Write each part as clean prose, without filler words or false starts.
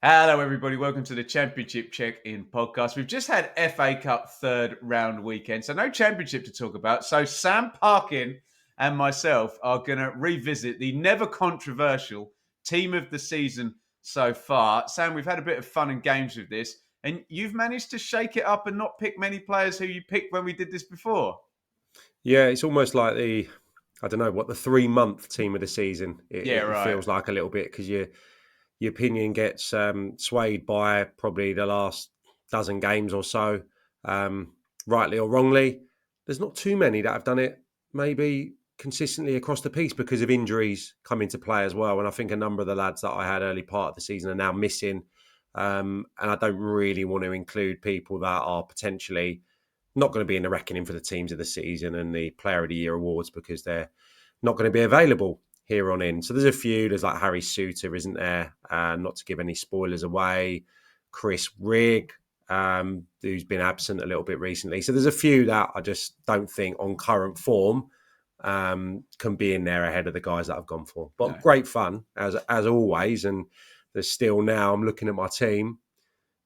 Hello, everybody. Welcome to the Championship Check-In podcast. We've just had FA Cup third round weekend, so no Championship to talk about. So Sam Parkin and myself are going to revisit the never controversial team of the season so far. Sam, we've had a bit of fun and games with this, and you've managed to shake it up and not pick many players who you picked when we did this before. Yeah, it's almost like I don't know, the 3 month team of the season. Yeah, It right. feels like a little bit because your opinion gets swayed by probably the last dozen games or so, rightly or wrongly. There's not too many that have done it maybe consistently across the piece because of injuries come into play as well. And I think a number of the lads that I had early part of the season are now missing. And I don't really want to include people that are potentially not going to be in the reckoning for the teams of the season and the Player of the Year awards because they're not going to be available here on in. So there's a few. There's like Harry Suter, isn't there? Not to give any spoilers away. Chris Rigg, who's been absent a little bit recently. So there's a few that I just don't think on current form can be in there ahead of the guys that I've gone for. But No. great fun as always. And there's still now, I'm looking at my team.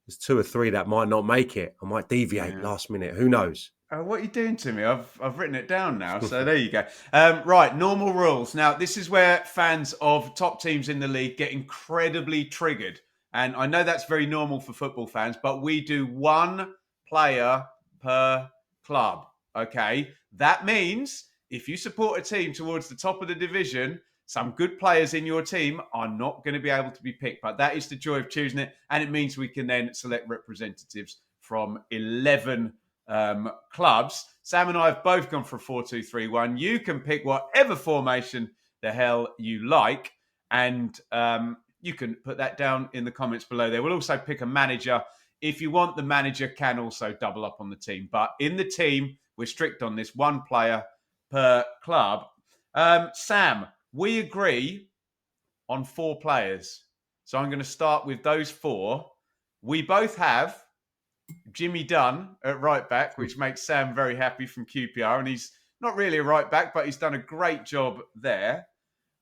There's two or three that might not make it. I might deviate Yeah. last minute. Who knows? What are you doing to me? I've written it down now, so there you go. Right, normal rules. Now, this is where fans of top teams in the league get incredibly triggered, and I know that's very normal for football fans. But we do one player per club. Okay, that means if you support a team towards the top of the division, some good players in your team are not going to be able to be picked. But that is the joy of choosing it, and it means we can then select representatives from 11 clubs. Sam and I have both gone for a 4-2-3-1. You can pick whatever formation the hell you like, and you can put that down in the comments below there. We'll also pick a manager. If you want, the manager can also double up on the team. But in the team, we're strict on this, one player per club. Sam, we agree on 4 players. So I'm going to start with those 4. We both have Jimmy Dunn at right back, which makes Sam very happy from QPR. And he's not really a right back, but he's done a great job there.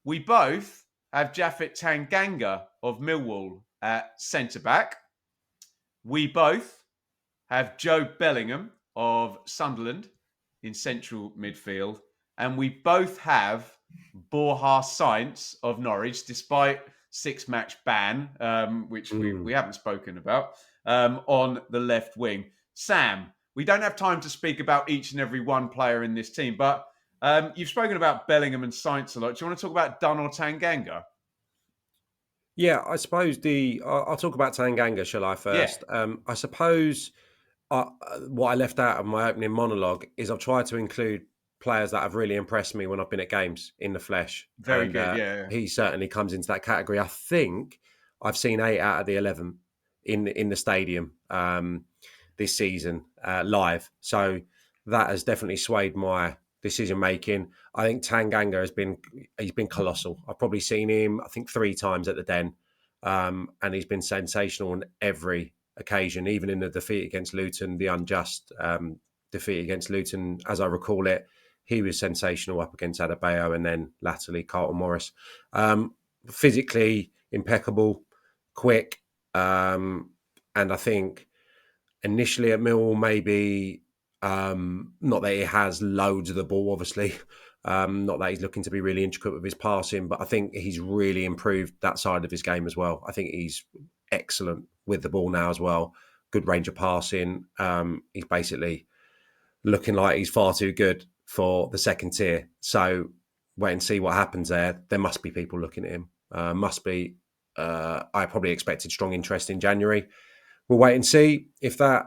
We both have Japhet Tanganga of Millwall at centre back. We both have Joe Bellingham of Sunderland in central midfield. And we both have Borja Sainz of Norwich, despite 6-match ban, which we haven't spoken about, on the left wing. Sam, we don't have time to speak about each and every one player in this team, but you've spoken about Bellingham and Sainz a lot. Do you want to talk about Dunn or Tanganga? Yeah, I suppose I'll talk about Tanganga, shall I, Yeah, first? I suppose what I left out of my opening monologue is I've tried to include players that have really impressed me when I've been at games in the flesh. very And good. Yeah. he certainly comes into that category. I think I've seen 8 out of the 11 in the stadium this season live. So that has definitely swayed my decision making. I think Tanganga he's been colossal. I've probably seen him, I think 3 times at the Den, and he's been sensational on every occasion, even in the defeat against Luton, the unjust defeat against Luton, as I recall it. He was sensational up against Adebayo and then latterly Carlton Morris. Physically impeccable, quick, and I think initially at Millwall, maybe not that he has loads of the ball, obviously. Not that he's looking to be really intricate with his passing, but I think he's really improved that side of his game as well. I think he's excellent with the ball now as well. Good range of passing. He's basically looking like he's far too good for the second tier. So wait and see what happens there. There must be people looking at him. Must be. I probably expected strong interest in January. We'll wait and see if that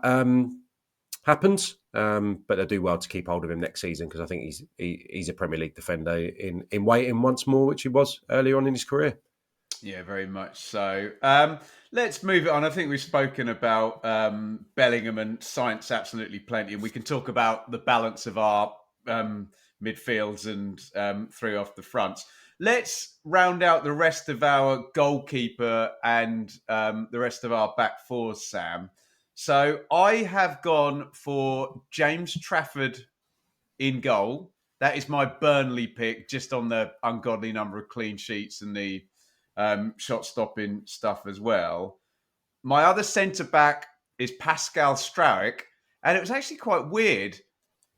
happens. But they'll do well to keep hold of him next season because I think he's a Premier League defender in waiting once more, which he was earlier on in his career. Yeah, very much so. Let's move it on. I think we've spoken about Bellingham and Sainz absolutely plenty, and we can talk about the balance of our midfields and 3 off the fronts. Let's round out the rest of our goalkeeper and the rest of our back 4s, Sam. So I have gone for James Trafford in goal. That is my Burnley pick, just on the ungodly number of clean sheets and the shot stopping stuff as well. my other centre back is Pascal Struijk, and it was actually quite weird.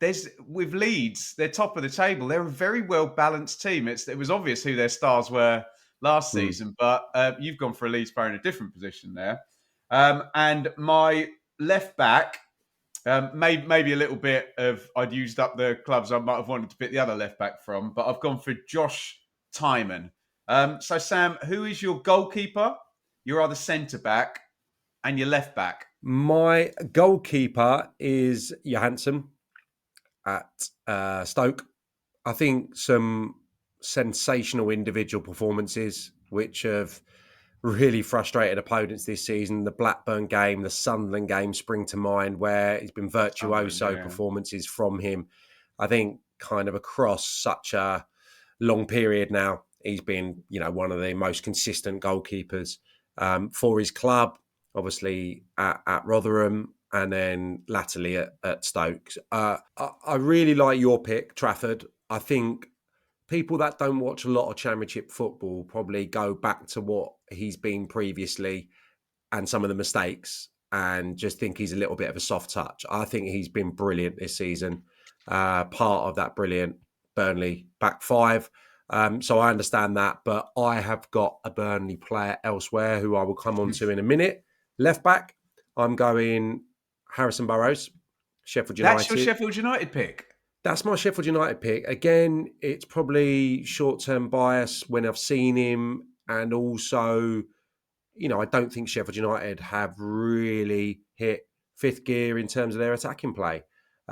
There's with Leeds, they're top of the table. They're a very well balanced team. It was obvious who their stars were last season, but you've gone for a Leeds player in a different position there. And my left back, maybe a little bit of I'd used up the clubs I might have wanted to pick the other left back from, but I've gone for Josh Timon. So Sam, who is your goalkeeper, your other centre back, and your left back? My goalkeeper is Johansson at Stoke. I think some sensational individual performances which have really frustrated opponents this season. The Blackburn game, the Sunderland game spring to mind, where it's been virtuoso performances from him. I think kind of across such a long period now, he's been, one of the most consistent goalkeepers for his club, obviously at Rotherham, and then latterly at Stoke. I really like your pick, Trafford. I think people that don't watch a lot of Championship football probably go back to what he's been previously and some of the mistakes and just think he's a little bit of a soft touch. I think he's been brilliant this season, part of that brilliant Burnley back five. So I understand that, but I have got a Burnley player elsewhere who I will come on to in a minute. Left back, I'm going Harrison Burrows, Sheffield United. That's your Sheffield United pick? That's my Sheffield United pick. Again, it's probably short-term bias when I've seen him. And also, I don't think Sheffield United have really hit fifth gear in terms of their attacking play.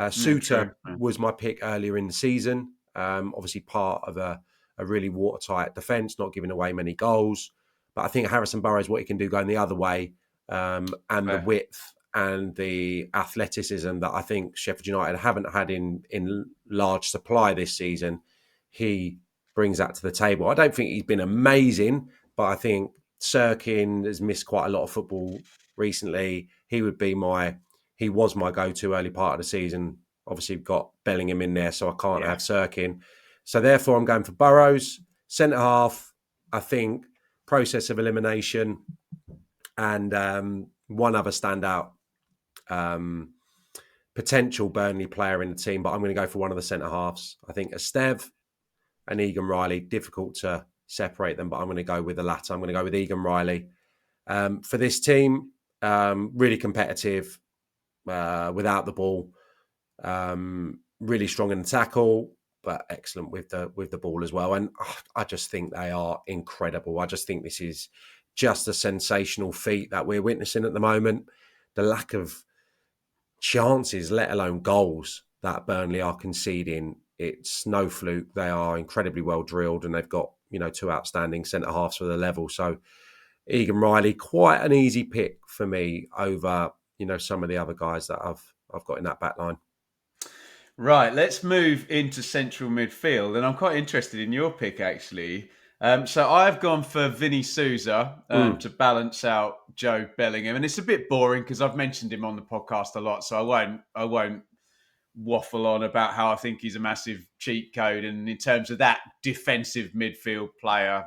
Suter was my pick earlier in the season. Obviously part of a really watertight defence, not giving away many goals. But I think Harrison Burrows, what he can do going the other way, and the width and the athleticism that I think Sheffield United haven't had in large supply this season, he brings that to the table. I don't think he's been amazing, but I think Sirkin has missed quite a lot of football recently. He was my go-to early part of the season. Obviously, we've got Bellingham in there, so I can't have Sirkin. So therefore, I'm going for Burrows. Centre half, I think, process of elimination, and one other standout potential Burnley player in the team, but I'm going to go for one of the centre halves. I think Esteve and Egan Riley, difficult to separate them, but I'm going to go with the latter. I'm going to go with Egan Riley. For this team, really competitive without the ball, really strong in the tackle, but excellent with the ball as well. And I just think they are incredible. I just think this is just a sensational feat that we're witnessing at the moment. The lack of chances, let alone goals, that Burnley are conceding, it's no fluke. They are incredibly well drilled, and they've got two outstanding centre halves for the level. So Egan Riley, quite an easy pick for me over some of the other guys that I've got in that back line. Right, let's move into central midfield, and I'm quite interested in your pick actually. So I've gone for Vinny Souza to balance out Joe Bellingham, and it's a bit boring because I've mentioned him on the podcast a lot, so I won't waffle on about how I think he's a massive cheat code. And in terms of that defensive midfield player,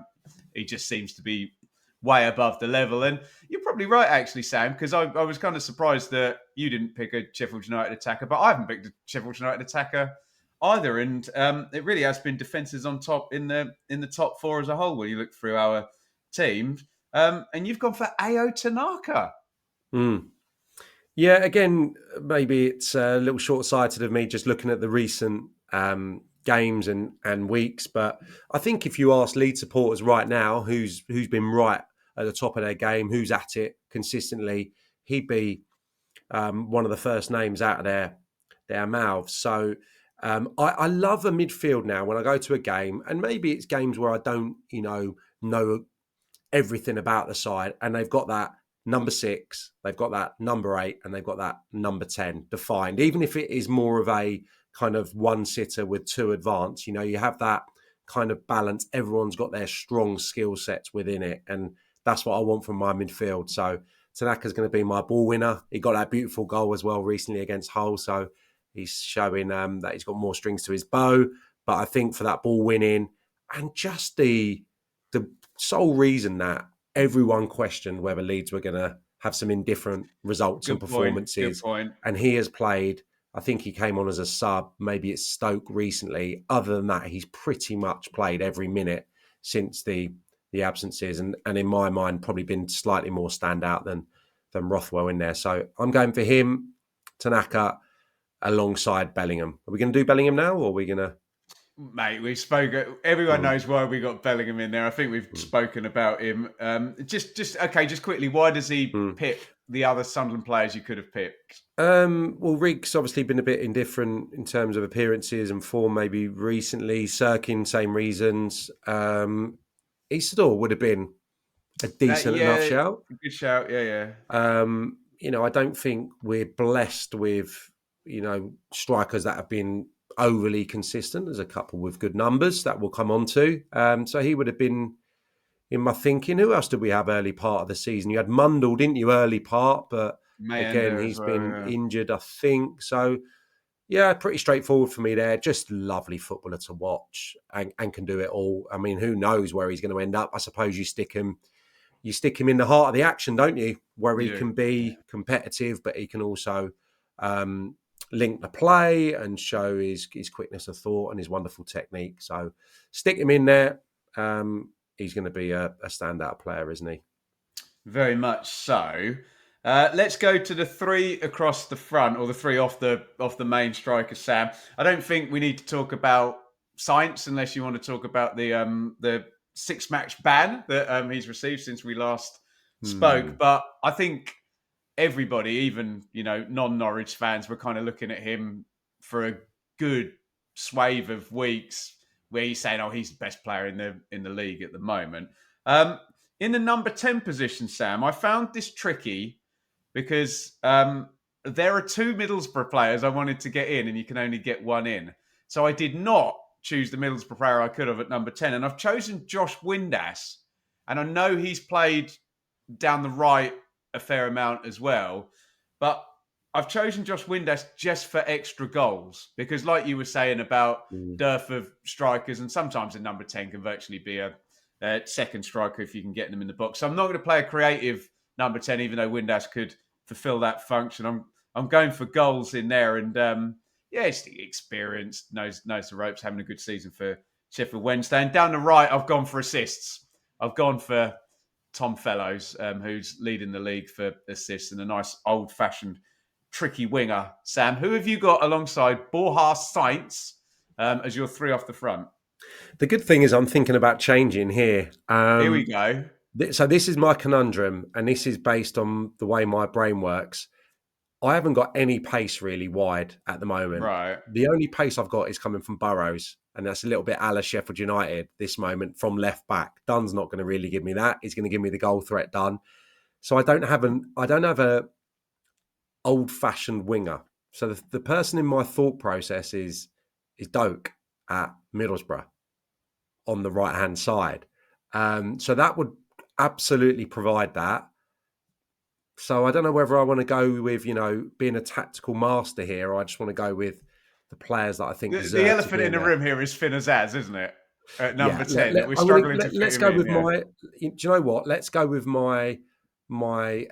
he just seems to be way above the level. And you're probably right, actually, Sam, because I was kind of surprised that you didn't pick a Sheffield United attacker, but I haven't picked a Sheffield United attacker either. And it really has been defences on top in the top four as a whole when you look through our teams. And you've gone for Ao Tanaka. Yeah, again, maybe it's a little short-sighted of me just looking at the recent games and weeks. But I think if you ask Leeds supporters right now who's been right at the top of their game, who's at it consistently, he'd be one of the first names out of their mouths. So I love a midfield now when I go to a game, and maybe it's games where I don't know everything about the side, and they've got that number 6, they've got that number 8, and they've got that number 10 defined. Even if it is more of a kind of one sitter with two advance, you have that kind of balance. Everyone's got their strong skill sets within it, and that's what I want from my midfield. So Tanaka's going to be my ball winner. He got that beautiful goal as well recently against Hull, so he's showing that he's got more strings to his bow. But I think for that ball winning, and just the sole reason that everyone questioned whether Leeds were going to have some indifferent results and Good point. Good performances. point. And he has played, I think he came on as a sub, maybe it's Stoke recently. Other than that, he's pretty much played every minute since the absences. And in my mind, probably been slightly more standout than Rothwell in there. So I'm going for him, Tanaka, alongside Bellingham. Are we going to do Bellingham now, or are we going to? Mate, we spoke. Everyone knows why we got Bellingham in there. I think we've spoken about him. Just quickly. Why does he pip the other Sunderland players you could have picked? Well, Riggs obviously been a bit indifferent in terms of appearances and form, maybe recently. Sirkin, same reasons. Isidore would have been a decent enough Yeah, shout. good shout. Yeah. I don't think we're blessed with, strikers that have been overly consistent. There's a couple with good numbers that we'll come on to. So he would have been in my thinking. Who else did we have early part of the season? You had Mundell, didn't you, early part? But again, Mayender as he's well, been yeah. injured, I think. So, yeah, pretty straightforward for me there. Just lovely footballer to watch and can do it all. I mean, who knows where he's going to end up? I suppose you stick him in the heart of the action, don't you? Where he can be competitive, but he can also link the play and show his quickness of thought and his wonderful technique. So stick him in there. He's going to be a standout player, isn't he? Very much so. Let's go to the three across the front, or the three off the main striker, Sam. I don't think we need to talk about science unless you want to talk about the 6-match ban that he's received since we last spoke. But I think everybody, even non-Norwich fans, were kind of looking at him for a good swathe of weeks, where he's saying, "Oh, he's the best player in the league at the moment." In the number 10 position, Sam, I found this tricky because there are two Middlesbrough players I wanted to get in, and you can only get one in. So I did not choose the Middlesbrough player I could have at number 10, and I've chosen Josh Windass. And I know he's played down the right a fair amount as well, but I've chosen Josh Windass just for extra goals because, like you were saying about dearth of strikers, and sometimes a number 10 can virtually be a second striker if you can get them in the box. So I'm not going to play a creative number 10, even though Windass could fulfill that function. I'm going for goals in there, and he's experienced, knows the ropes, having a good season for Sheffield Wednesday. And down the right, I've gone for assists. I've gone for Tom Fellows, who's leading the league for assists, and a nice old-fashioned tricky winger. Sam, who have you got alongside Borja Sainz as your three off the front? The good thing is I'm thinking about changing here. Here we go. So this is my conundrum, and this is based on the way my brain works. I haven't got any pace really wide at the moment. Right. The only pace I've got is coming from Burrows, and that's a little bit a la Sheffield United this moment from left back. Dunn's not going to really give me that. He's going to give me the goal threat Dunn. So I don't have a old fashioned winger. So the person in my thought process is Doak at Middlesbrough on the right hand side. So that would absolutely provide that. So I don't know whether I want to go with, being a tactical master here, or I just want to go with the players that I think deserve the elephant to be in the room here is Finn Azaz, isn't it? At number 10. We're struggling to fit let's him go in, with yeah. do you know what? Let's go with my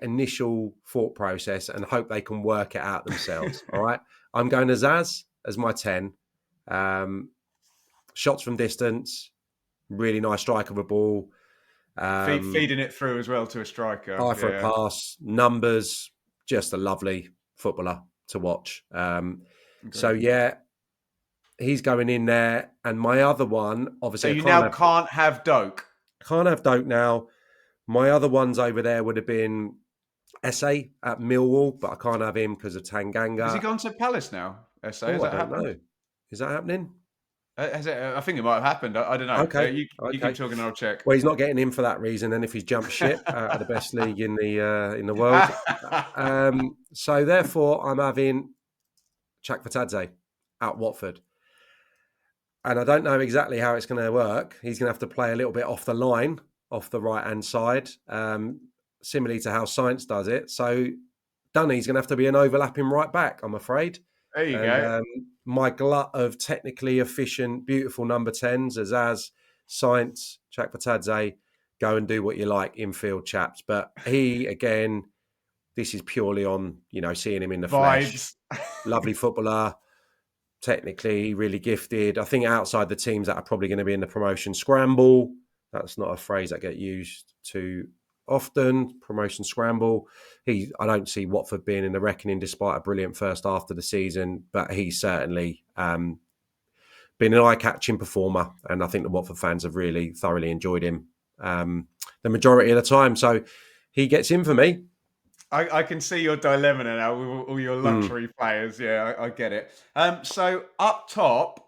initial thought process and hope they can work it out themselves. All right. I'm going Azaz as my 10. Shots from distance, really nice strike of a ball. Feeding it through as well to a striker. Eye for a pass, numbers, just a lovely footballer to watch. So, yeah, he's going in there. And my other one, obviously... So you now can't have Doak? Can't have Doak now. My other ones over there would have been Esse at Millwall, but I can't have him because of Tanganga. Has he gone to Palace now, Esse? I don't know. Is that happening? I think it might have happened. I don't know. Okay. You keep talking and I'll check. Well, he's not getting in for that reason. And if he's jumped ship out of the best league in the world. So therefore, I'm having Chakvatadze at Watford. And I don't know exactly how it's going to work. He's going to have to play a little bit off the line, off the right-hand side, similarly to how Science does it. So Dunny's going to have to be an overlapping right back, I'm afraid. There you go. My glut of technically efficient, beautiful number 10s, Azaz, Science, Chakvatadze, go and do what you like, infield chaps. But he, again, this is purely on, seeing him in the flesh. Vibes. Lovely footballer, technically really gifted. I think outside the teams that are probably going to be in the promotion scramble, that's not a phrase that get used too often. Promotion scramble. I don't see Watford being in the reckoning despite a brilliant first half of the season, but he's certainly been an eye-catching performer, and I think the Watford fans have really thoroughly enjoyed him the majority of the time. So he gets in for me. I can see your dilemma now with all your Mm. luxury players. Yeah, I get it. So up top,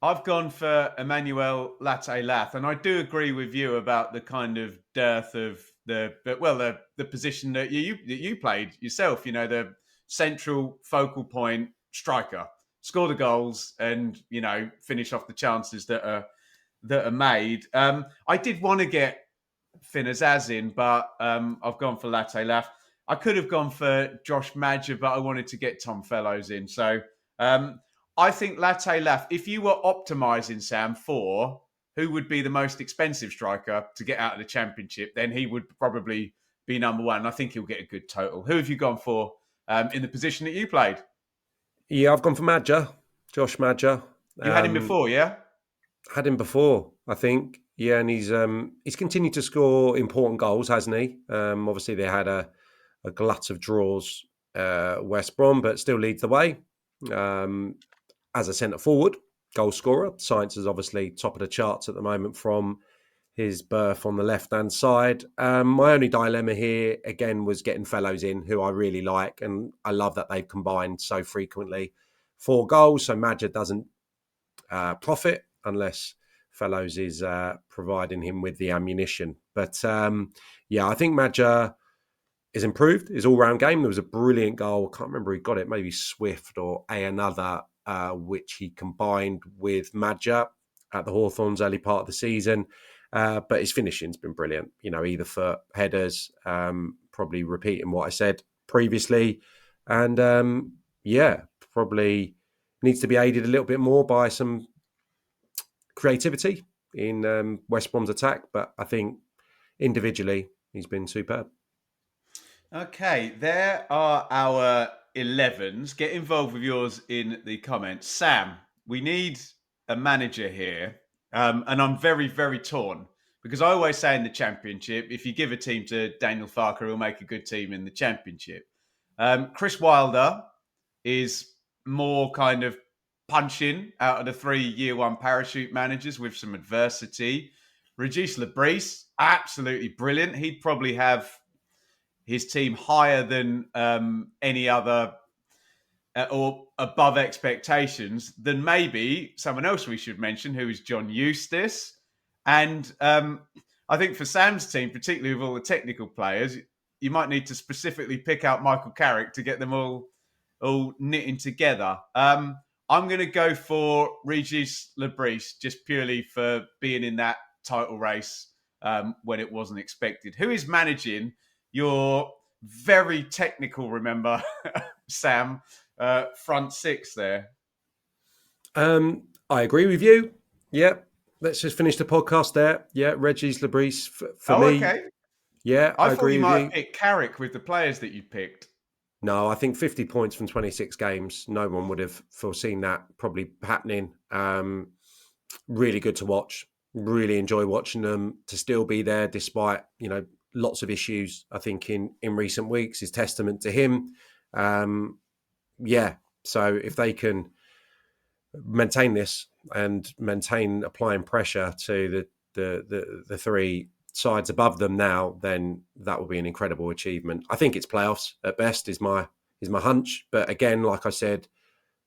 I've gone for Emmanuel Latte-Lath, and I do agree with you about the kind of dearth of the position that you played yourself. The central focal point striker, score the goals, and finish off the chances that are made. I did want to get Finn Azaz in, but I've gone for Latte-Lath. I could have gone for Josh Madger, but I wanted to get Tom Fellows in. So I think Latte-Lath, if you were optimising, Sam, for who would be the most expensive striker to get out of the Championship, then he would probably be number one. I think he'll get a good total. Who have you gone for in the position that you played? Yeah, I've gone for Madger, Josh Madger. You had him before, yeah? Had him before, I think. Yeah, and he's continued to score important goals, hasn't he? Obviously, they had a glut of draws, West Brom, but still leads the way. As a centre forward, goal scorer, Science is obviously top of the charts at the moment from his berth on the left-hand side. My only dilemma here, again, was getting Fellows in, who I really like, and I love that they've combined so frequently. 4 goals, so Madger doesn't profit unless Fellows is providing him with the ammunition. But I think Madger is improved his all-round game. There was a brilliant goal. I can't remember who got it, maybe Swift or another, which he combined with Madger at the Hawthorns early part of the season. But his finishing's been brilliant. Either foot, headers, probably repeating what I said previously. And probably needs to be aided a little bit more by some creativity in West Brom's attack. But I think individually, he's been superb. Okay, there are our 11s. Get involved with yours in the comments. Sam, we need a manager here. And I'm very, very torn because I always say in the Championship, if you give a team to Daniel Farker, he'll make a good team in the Championship. Chris Wilder is more kind of punching out of the 3 year one parachute managers with some adversity. Regis Lebris, absolutely brilliant. He'd probably have his team higher than any other or above expectations than maybe someone else we should mention, who is John Eustace. And I think for Sam's team, particularly with all the technical players, you might need to specifically pick out Michael Carrick to get them all knitting together. I'm going to go for Regis Lebris just purely for being in that title race when it wasn't expected. Who is managing your very technical, remember, Sam, front 6 there? I agree with you. Yeah. Let's just finish the podcast there. Yeah, Regis Lebris for me. Okay. Yeah, I agree thought you with might you. have picked Carrick with the players that you picked. No, I think 50 points from 26 games. No one would have foreseen that probably happening. Really good to watch. Really enjoy watching them. To still be there despite, lots of issues, I think, in recent weeks is testament to him. So if they can maintain this and maintain applying pressure to the 3 sides above them now, then that will be an incredible achievement. I think it's playoffs at best is my hunch. But again, like I said,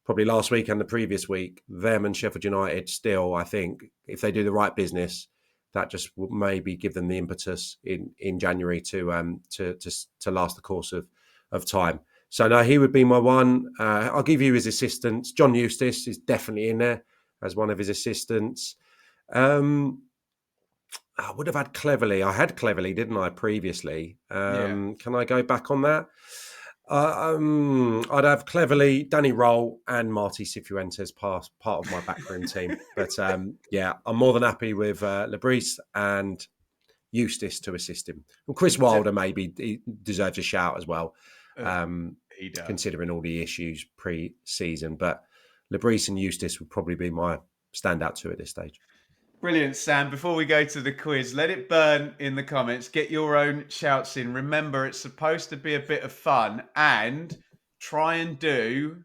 probably last week and the previous week, them and Sheffield United still, I think, if they do the right business, that just will maybe give them the impetus in January to last the course of time. So no, he would be my one. I'll give you his assistants. John Eustace is definitely in there as one of his assistants. I would have had Cleverley. I had Cleverley, didn't I, previously? Can I go back on that? I'd have Cleverley, Danny Roll, and Marty Cifuentes part of my backroom team. But I'm more than happy with Lebris and Eustace to assist him. Well, Chris Wilder maybe he deserves a shout as well, He does. considering all the issues pre-season. But Lebris and Eustace would probably be my standout two at this stage. Brilliant, Sam. Before we go to the quiz, let it burn in the comments. Get your own shouts in. Remember, it's supposed to be a bit of fun, and try and do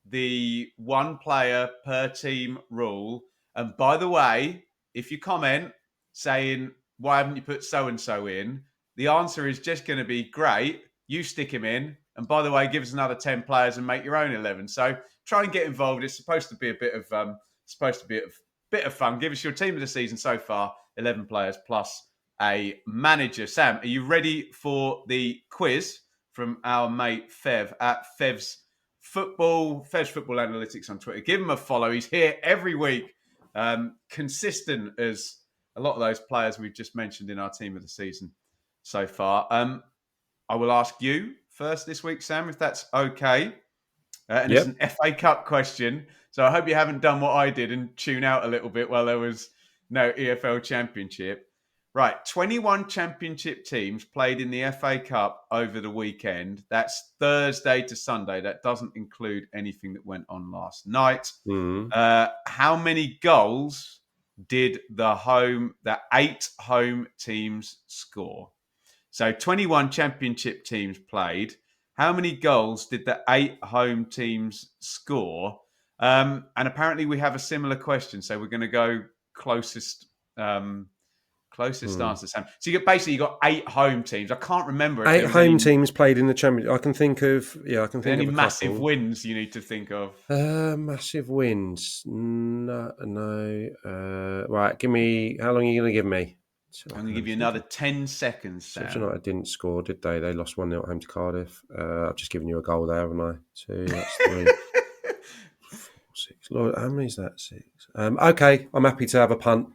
the one player per team rule. And by the way, if you comment saying, why haven't you put so-and-so in? The answer is just going to be great. You stick him in. And by the way, give us another 10 players and make your own 11. So try and get involved. It's supposed to be a bit of fun. Give us your team of the season so far, 11 players plus a manager. Sam, are you ready for the quiz from our mate Fev at Fev's Football Analytics on Twitter? Give him a follow. He's here every week, consistent as a lot of those players we've just mentioned in our team of the season so far. I will ask you first this week, Sam, if that's okay. And It's an FA Cup question. So I hope you haven't done what I did and tune out a little bit while there was no EFL Championship. Right, 21 Championship teams played in the FA Cup over the weekend. That's Thursday to Sunday. That doesn't include anything that went on last night. How many goals did the 8 home teams score? So 21 Championship teams played. How many goals did the 8 home teams score? And apparently we have a similar question. So we're going to go closest answer, Sam. So you got 8 home teams. I can't remember. 8 home teams played in the Championship. I can think of any of massive wins you need to think of. Massive wins. No. Right, give me. How long are you going to give me? I'm going to give you another 10 seconds, Sam. Sheffield United didn't score, did they? They lost 1-0 at home to Cardiff. I've just given you a goal there, haven't I? 2, that's 3, 4, 6. Lord, how many is that? 6. Okay, I'm happy to have a punt.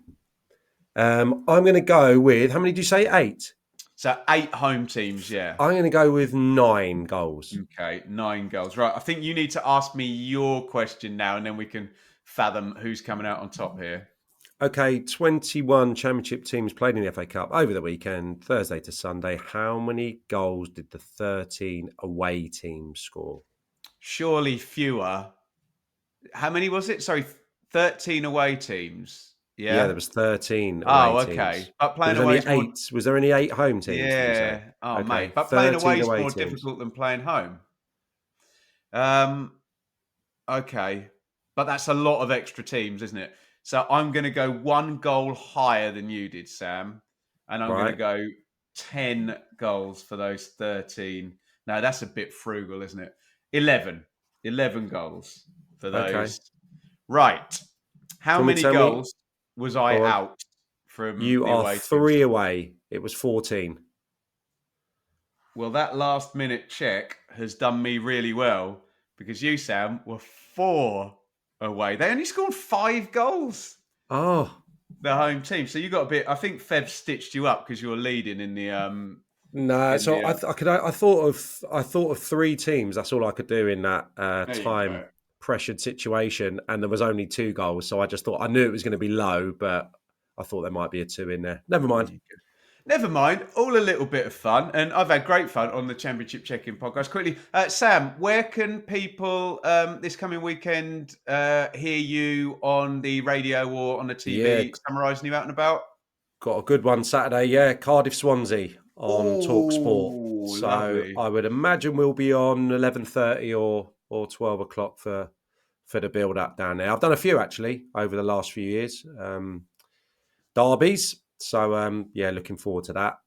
I'm going to go with, how many did you say? 8? So 8 home teams, yeah. I'm going to go with 9 goals. Okay, 9 goals. Right, I think you need to ask me your question now, and then we can fathom who's coming out on top here. Okay, 21 Championship teams played in the FA Cup over the weekend, Thursday to Sunday. How many goals did the 13 away teams score? Surely fewer. How many was it? Sorry, 13 away teams. Yeah, there was 13 away teams. Okay. But playing away away more... Was there only 8 home teams? Yeah. Oh, okay. Mate. But playing away is more difficult than playing home. Okay. But that's a lot of extra teams, isn't it? So I'm going to go 1 goal higher than you did, Sam. And I'm going to go 10 goals for those 13. No, that's a bit frugal, isn't it? 11 goals for those. Okay. Right. How many goals was I out from you the away? You are 3 away. It was 14. Well, that last minute check has done me really well because you, Sam, were 4 away. They only scored 5 goals. Oh, the home team. So you got a bit. I think Fev stitched you up because you were leading in the. I thought of 3 teams. That's all I could do in that time pressured situation, and there was only 2 goals. So I just thought I knew it was going to be low, but I thought there might be a 2 in there. Never mind. Never mind. All a little bit of fun. And I've had great fun on the Championship Check-In podcast. Quickly, Sam, where can people this coming weekend hear you on the radio or on the TV summarising you out and about? Got a good one Saturday, Cardiff Swansea on TalkSport. So lovely. I would imagine we'll be on 11:30 or 12 o'clock for the build-up down there. I've done a few, actually, over the last few years. Derbies. So, looking forward to that.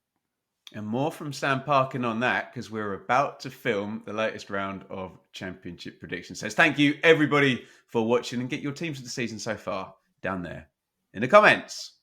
And more from Sam Parkin on that, because we're about to film the latest round of Championship predictions. So thank you, everybody, for watching, and get your teams of the season so far down there in the comments.